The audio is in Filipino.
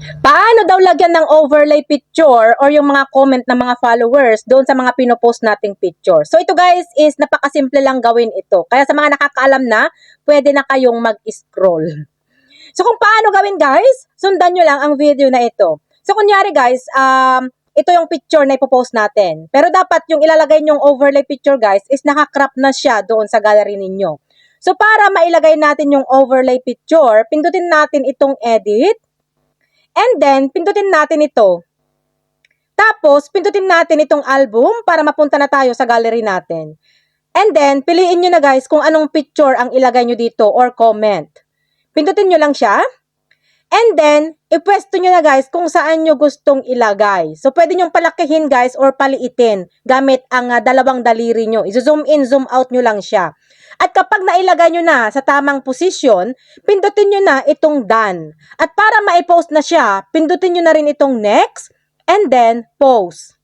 Paano daw lagyan ng overlay picture or yung mga comment ng mga followers doon sa mga pinopost nating picture? So ito guys is napakasimple lang gawin ito. Kaya sa mga nakakaalam na, pwede na kayong mag-scroll. So kung paano gawin guys, sundan nyo lang ang video na ito. So kunyari guys, ito yung picture na ipopost natin. Pero dapat yung ilalagay nyong overlay picture guys is nakakrop na siya doon sa gallery ninyo. So para mailagay natin yung overlay picture, pindutin natin itong edit. And then, pindutin natin ito. Tapos, pindutin natin itong album para mapunta na tayo sa gallery natin. And then, piliin nyo na guys kung anong picture ang ilagay nyo dito or comment. Pindutin nyo lang siya. And then, ipwesto nyo na guys kung saan nyo gustong ilagay. So, pwede nyo palakihin guys or paliitin gamit ang dalawang daliri nyo. I-zoom in, zoom out nyo lang siya. At kapag nailagay nyo na sa tamang posisyon, pindutin nyo na itong done. At para ma-post na siya, pindutin nyo na rin itong next and then post.